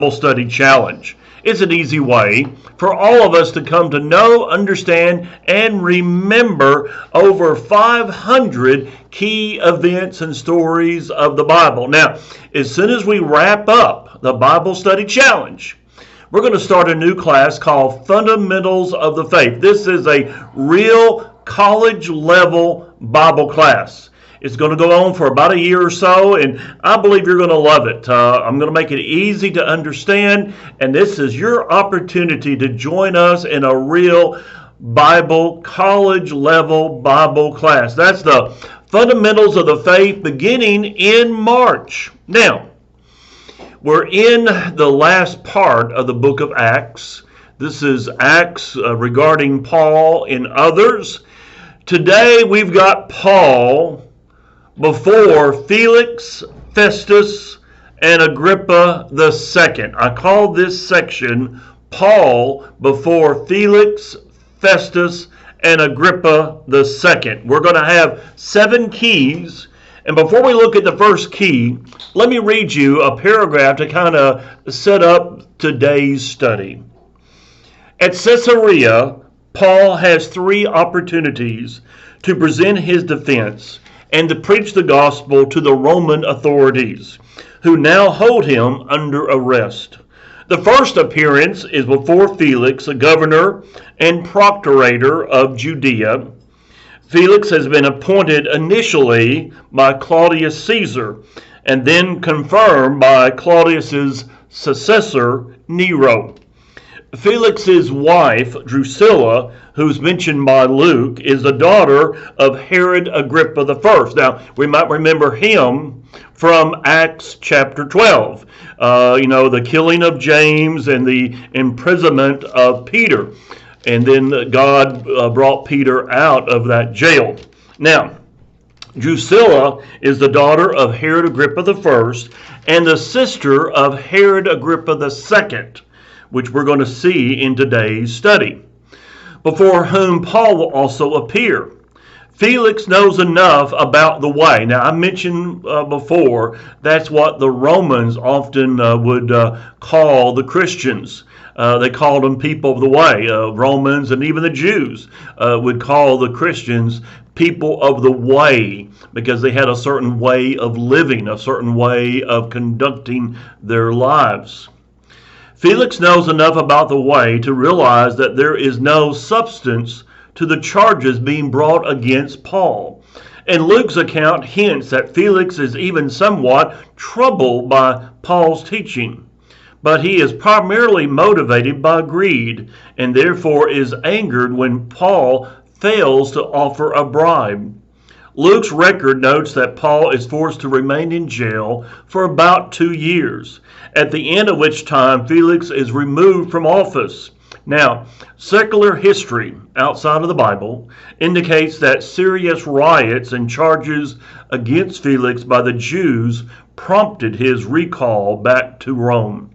Bible Study Challenge. It's an easy way for all of us to come to know, understand, and remember over 500 key events and stories of the Bible. Now, as soon as we wrap up the Bible Study Challenge, we're going to start a new class called Fundamentals of the Faith. This is a real college-level Bible class. It's going to go on for about a year or so, and I believe you're going to love it. I'm going to make it easy to understand, and this is your opportunity to join us in a real Bible, college-level Bible class. That's the Fundamentals of the Faith beginning in March. Now, we're in the last part of the book of Acts. This is Acts regarding Paul and others. Today we've got Paul before Felix, Festus, and Agrippa II. I call this section Paul before Felix, Festus, and Agrippa II. We're going to have 7 keys. And before we look at the first key, let me read you a paragraph to kind of set up today's study. At Caesarea, Paul has 3 opportunities to present his defense and to preach the gospel to the Roman authorities, who now hold him under arrest. The first appearance is before Felix, a governor and procurator of Judea. Felix has been appointed initially by Claudius Caesar and then confirmed by Claudius's successor, Nero. Felix's wife, Drusilla, who's mentioned by Luke, is the daughter of Herod Agrippa I. Now, we might remember him from Acts chapter 12. The killing of James and the imprisonment of Peter. And then God brought Peter out of that jail. Now, Drusilla is the daughter of Herod Agrippa I and the sister of Herod Agrippa II, which we're going to see in today's study, before whom Paul will also appear. Felix knows enough about the way. Now, I mentioned before, that's what the Romans often would call the Christians. They called them people of the way. Romans and even the Jews would call the Christians people of the way because they had a certain way of living, a certain way of conducting their lives. Felix knows enough about the way to realize that there is no substance to the charges being brought against Paul. And Luke's account hints that Felix is even somewhat troubled by Paul's teaching. But he is primarily motivated by greed and therefore is angered when Paul fails to offer a bribe. Luke's record notes that Paul is forced to remain in jail for about 2 years, at the end of which time Felix is removed from office. Now, secular history outside of the Bible indicates that serious riots and charges against Felix by the Jews prompted his recall back to Rome.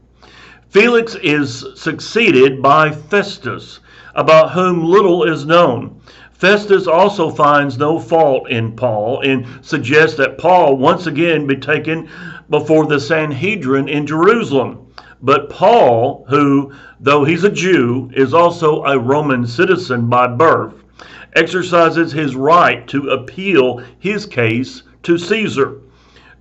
Felix is succeeded by Festus, about whom little is known. Festus also finds no fault in Paul and suggests that Paul once again be taken before the Sanhedrin in Jerusalem. But Paul, who, though he's a Jew, is also a Roman citizen by birth, exercises his right to appeal his case to Caesar.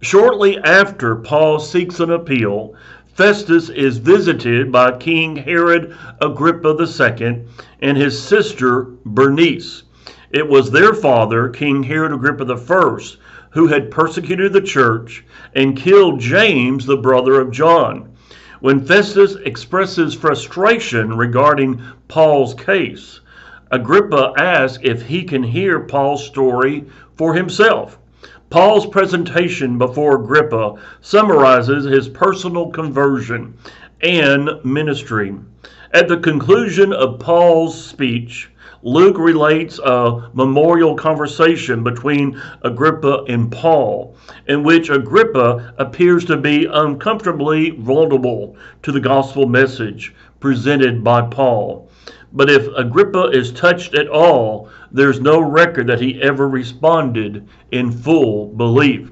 Shortly after Paul seeks an appeal, Festus is visited by King Herod Agrippa II and his sister Bernice. It was their father, King Herod Agrippa I, who had persecuted the church and killed James, the brother of John. When Festus expresses frustration regarding Paul's case, Agrippa asks if he can hear Paul's story for himself. Paul's presentation before Agrippa summarizes his personal conversion and ministry. At the conclusion of Paul's speech, Luke relates a memorial conversation between Agrippa and Paul, in which Agrippa appears to be uncomfortably vulnerable to the gospel message presented by Paul. But if Agrippa is touched at all, there's no record that he ever responded in full belief.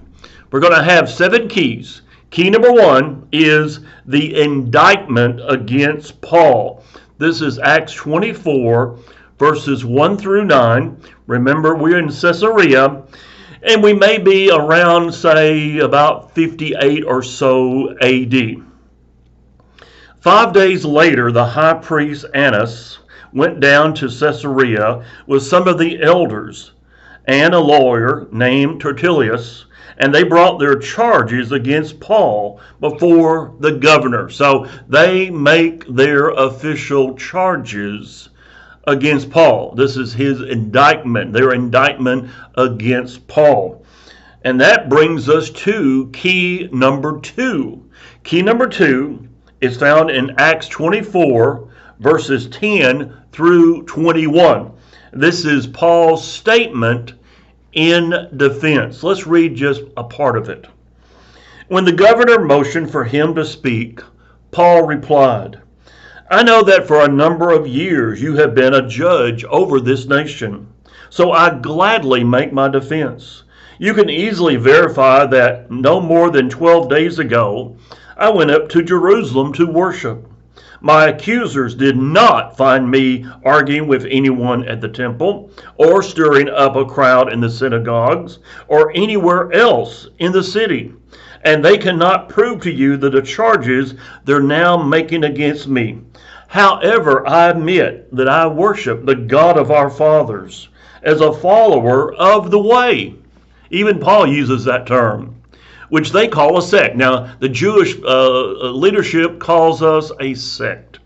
We're going to have 7 keys. Key number one is the indictment against Paul. This is Acts 24, verses 1 through 9. Remember, we're in Caesarea, and we may be around, say, about 58 or so AD. 5 days later, the high priest Annas went down to Caesarea with some of the elders and a lawyer named Tertullus, and they brought their charges against Paul before the governor. So they make their official charges against Paul. This is his indictment, their indictment against Paul. And that brings us to key number two. Key number two is found in Acts 24, verses 10 through 21. This is Paul's statement in defense. Let's read just a part of it. When the governor motioned for him to speak, Paul replied, I know that for a number of years you have been a judge over this nation, so I gladly make my defense. You can easily verify that no more than 12 days ago, I went up to Jerusalem to worship. My accusers did not find me arguing with anyone at the temple, or stirring up a crowd in the synagogues, or anywhere else in the city. And they cannot prove to you the charges they're now making against me. However, I admit that I worship the God of our fathers as a follower of the way. Even Paul uses that term, which they call a sect. Now, the Jewish leadership calls us a sect.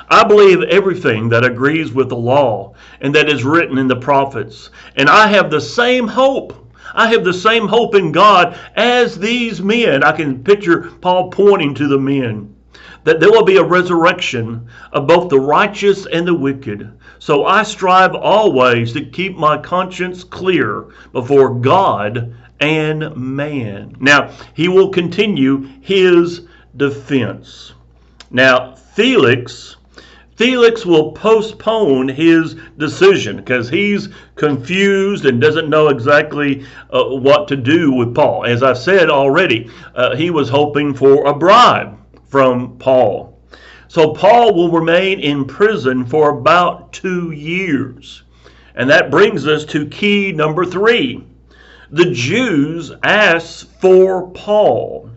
I believe everything that agrees with the law and that is written in the prophets. And I have the same hope. I have the same hope in God as these men. I can picture Paul pointing to the men, that there will be a resurrection of both the righteous and the wicked. So I strive always to keep my conscience clear before God and man. Now, he will continue his defense. Now, Felix will postpone his decision because he's confused and doesn't know exactly what to do with Paul. As I said already, he was hoping for a bribe from Paul. So Paul will remain in prison for about 2 years. And that brings us to key number 3. The Jews asked for Paul.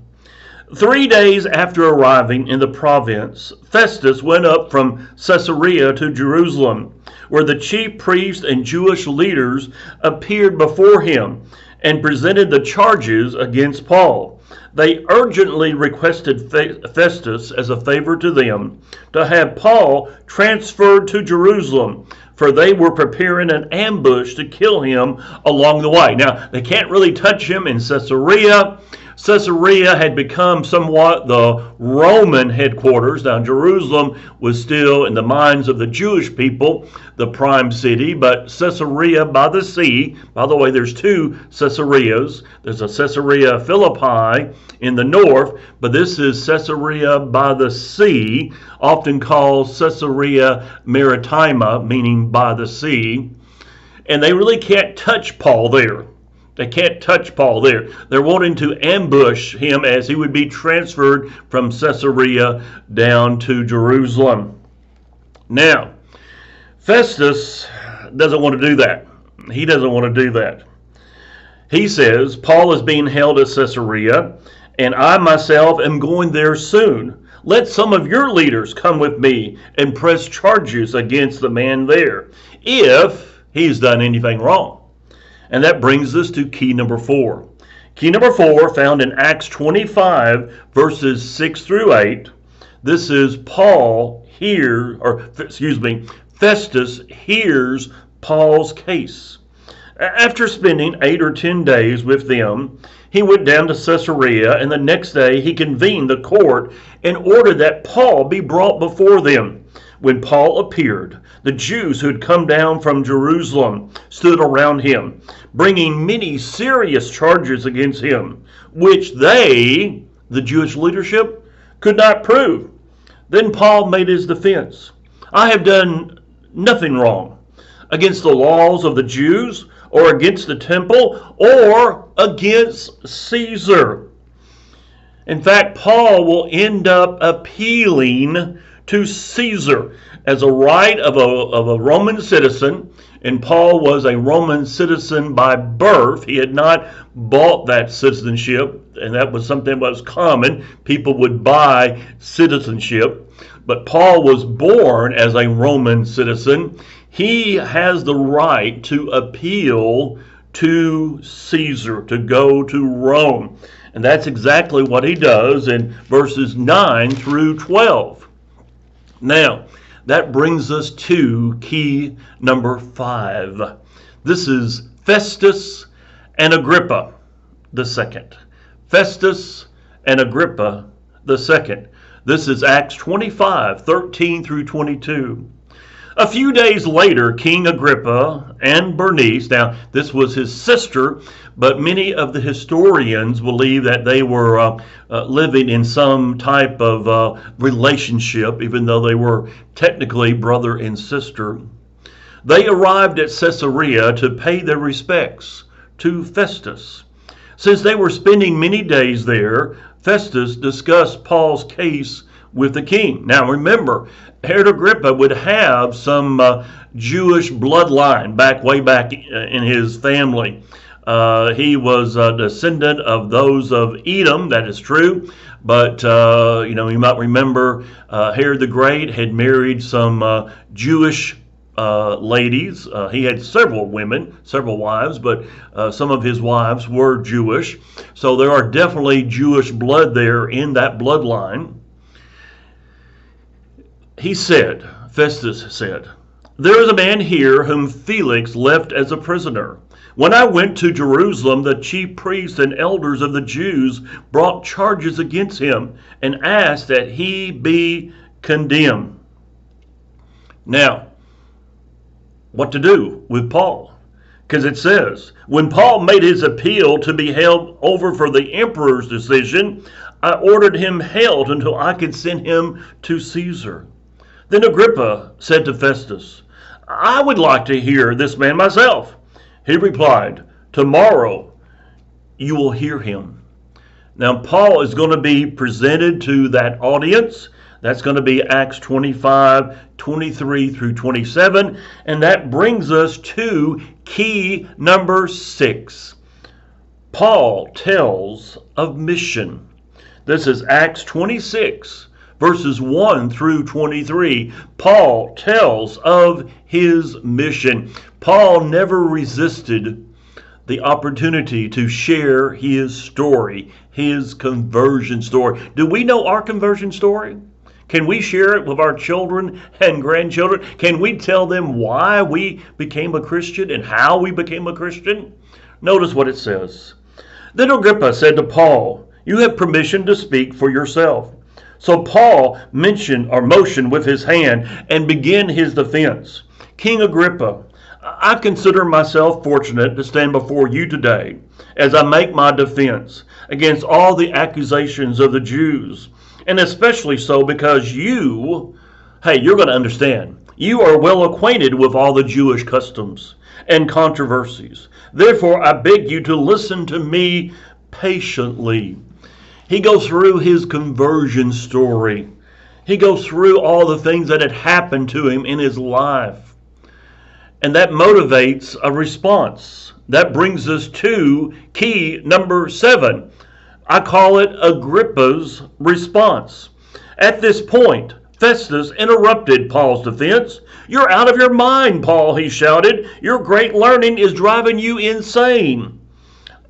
3 days after arriving in the province, Festus went up from Caesarea to Jerusalem, where the chief priests and Jewish leaders appeared before him and presented the charges against Paul. They urgently requested Festus, as a favor to them, to have Paul transferred to Jerusalem, for they were preparing an ambush to kill him along the way. Now, they can't really touch him in Caesarea. Caesarea had become somewhat the Roman headquarters. Now, Jerusalem was still, in the minds of the Jewish people, the prime city, but Caesarea by the sea, by the way, there's 2 Caesareas. There's a Caesarea Philippi in the north, but this is Caesarea by the sea, often called Caesarea Maritima, meaning by the sea. And they really can't touch Paul there. They can't touch Paul there. They're wanting to ambush him as he would be transferred from Caesarea down to Jerusalem. Now, Festus doesn't want to do that. He doesn't want to do that. He says, Paul is being held at Caesarea, and I myself am going there soon. Let some of your leaders come with me and press charges against the man there, if he's done anything wrong. And that brings us to key number 4. Key number 4, found in Acts 25, verses 6 through 8. This is Festus hears Paul's case. After spending 8 or 10 days with them, he went down to Caesarea, and the next day he convened the court and ordered that Paul be brought before them. When Paul appeared, the Jews who had come down from Jerusalem stood around him, bringing many serious charges against him, which they, the Jewish leadership, could not prove. Then Paul made his defense. I have done nothing wrong against the laws of the Jews, or against the temple, or against Caesar. In fact, Paul will end up appealing to Caesar as a right of a Roman citizen. And Paul was a Roman citizen by birth. He had not bought that citizenship, and that was something that was common. People would buy citizenship. But Paul was born as a Roman citizen. He has the right to appeal to Caesar, to go to Rome. And that's exactly what he does in verses 9 through 12. Now, that brings us to key number 5. This is Festus and Agrippa the second. Festus and Agrippa the second. This is Acts 25, 13 through 22. A few days later, King Agrippa and Bernice, now this was his sister, but many of the historians believe that they were living in some type of relationship, even though they were technically brother and sister. They arrived at Caesarea to pay their respects to Festus. Since they were spending many days there, Festus discussed Paul's case with the king. Now remember, Herod Agrippa would have some Jewish bloodline way back in his family. He was a descendant of those of Edom, that is true. But, you might remember Herod the Great had married some Jewish ladies. He had several women, several wives, but some of his wives were Jewish. So there are definitely Jewish blood there in that bloodline. Festus said, "There is a man here whom Felix left as a prisoner. When I went to Jerusalem, the chief priests and elders of the Jews brought charges against him and asked that he be condemned." Now, what to do with Paul? Because it says, when Paul made his appeal to be held over for the emperor's decision, I ordered him held until I could send him to Caesar. Then Agrippa said to Festus, "I would like to hear this man myself." He replied, "Tomorrow you will hear him." Now Paul is going to be presented to that audience. That's going to be Acts 25, 23 through 27. And that brings us to key number 6. Paul tells of mission. This is Acts 26, verses 1 through 23. Paul tells of his mission. Paul never resisted the opportunity to share his story, his conversion story. Do we know our conversion story? Can we share it with our children and grandchildren? Can we tell them why we became a Christian and how we became a Christian? Notice what it says. Then Agrippa said to Paul, "You have permission to speak for yourself." So Paul motioned with his hand and began his defense. "King Agrippa, I consider myself fortunate to stand before you today as I make my defense against all the accusations of the Jews. And especially so because you're going to understand. You are well acquainted with all the Jewish customs and controversies. Therefore, I beg you to listen to me patiently." He goes through his conversion story. He goes through all the things that had happened to him in his life. And that motivates a response. That brings us to key number 7. I call it Agrippa's response. At this point, Festus interrupted Paul's defense. "You're out of your mind, Paul," he shouted. "Your great learning is driving you insane."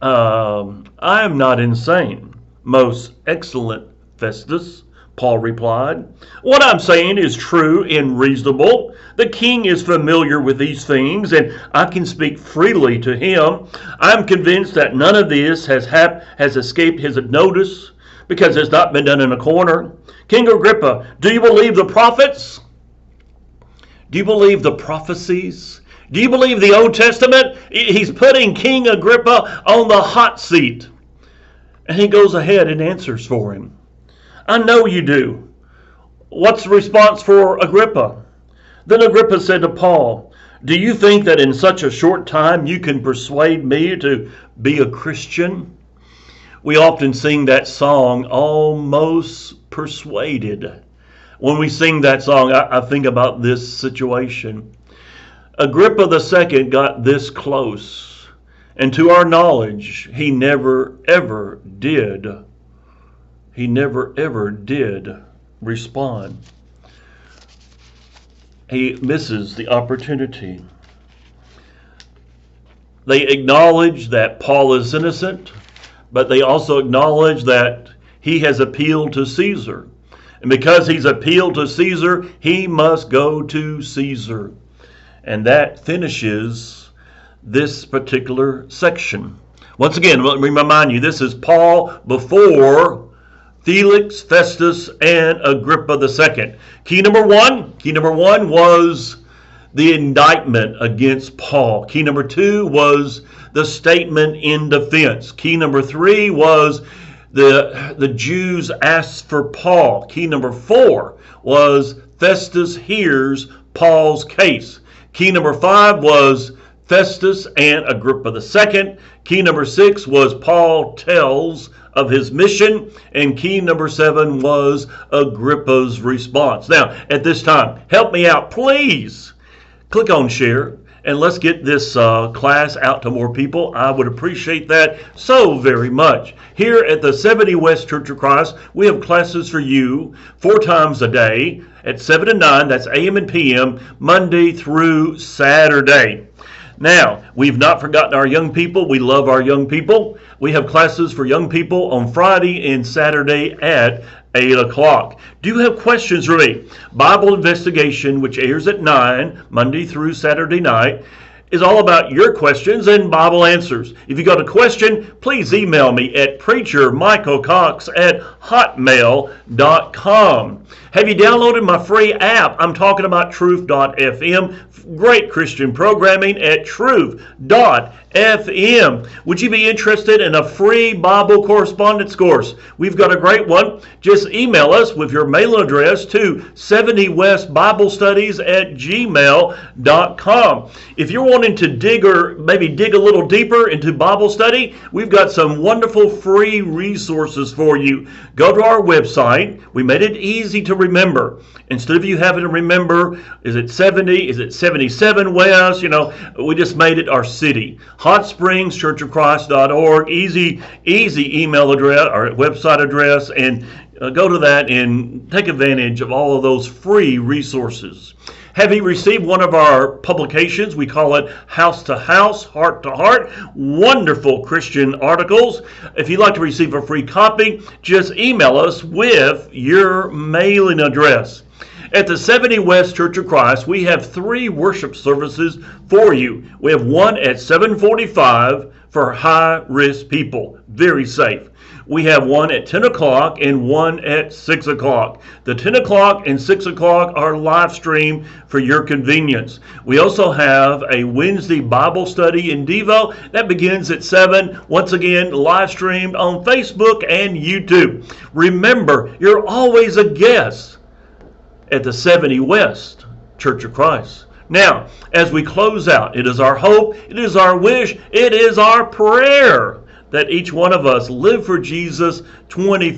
I am not insane, most excellent Festus, Paul replied. "What I'm saying is true and reasonable. The king is familiar with these things, and I can speak freely to him. I'm convinced that none of this has escaped his notice, because it's not been done in a corner. King Agrippa, do you believe the prophets? Do you believe the prophecies? Do you believe the Old Testament?" He's putting King Agrippa on the hot seat. And he goes ahead and answers for him. "I know you do." What's the response for Agrippa? Then Agrippa said to Paul, "Do you think that in such a short time you can persuade me to be a Christian?" We often sing that song, Almost Persuaded. When we sing that song, I think about this situation. Agrippa II got this close, and to our knowledge, he never ever did respond. He misses the opportunity. They acknowledge that Paul is innocent, but they also acknowledge that he has appealed to Caesar. And because he's appealed to Caesar, he must go to Caesar. And that finishes this particular section. Once again, let me remind you, this is Paul before Felix, Festus, and Agrippa II. Key number one was the indictment against Paul. Key number 2 was the statement in defense. Key number 3 was the Jews asked for Paul. Key number 4 was Festus hears Paul's case. Key number 5 was Festus and Agrippa II. Key number 6 was Paul tells of his mission. And key number 7 was Agrippa's response. Now, at this time, help me out, please. Click on share and let's get this class out to more people. I would appreciate that so very much. Here at the 70 West Church of Christ, we have classes for you 4 times a day at 7 and 9. That's AM and PM, Monday through Saturday. Now, we've not forgotten our young people. We love our young people. We have classes for young people on Friday and Saturday at 8 o'clock. Do you have questions for me? Bible Investigation, which airs at 9, Monday through Saturday night, is all about your questions and Bible answers. If you got a question, please email me at preachermichaelcox@hotmail.com. Have you downloaded my free app? I'm talking about truth.fm. Great Christian programming at truth.fm. Would you be interested in a free Bible correspondence course? We've got a great one. Just email us with your mail address to 70westbiblestudies@gmail.com. If you're wanting to dig a little deeper into Bible study, we've got some wonderful free resources for you. Go to our website. We made it easy to remember. Instead of you having to remember, is it 70? Is it 77 West? We just made it our city. HotSpringsChurchOfChrist.org. Easy email address or website address, and go to that and take advantage of all of those free resources. Have you received one of our publications? We call it House to House, Heart to Heart. Wonderful Christian articles. If you'd like to receive a free copy, just email us with your mailing address. At the 70 West Church of Christ, we have 3 worship services for you. We have one at 7:45 for high-risk people. Very safe. We have one at 10 o'clock and one at 6 o'clock. The 10 o'clock and 6 o'clock are live streamed for your convenience. We also have a Wednesday Bible study in Devo that begins at 7. Once again, live streamed on Facebook and YouTube. Remember, you're always a guest at the 70 West Church of Christ. Now, as we close out, it is our hope, it is our wish, it is our prayer that each one of us live for Jesus 24/7.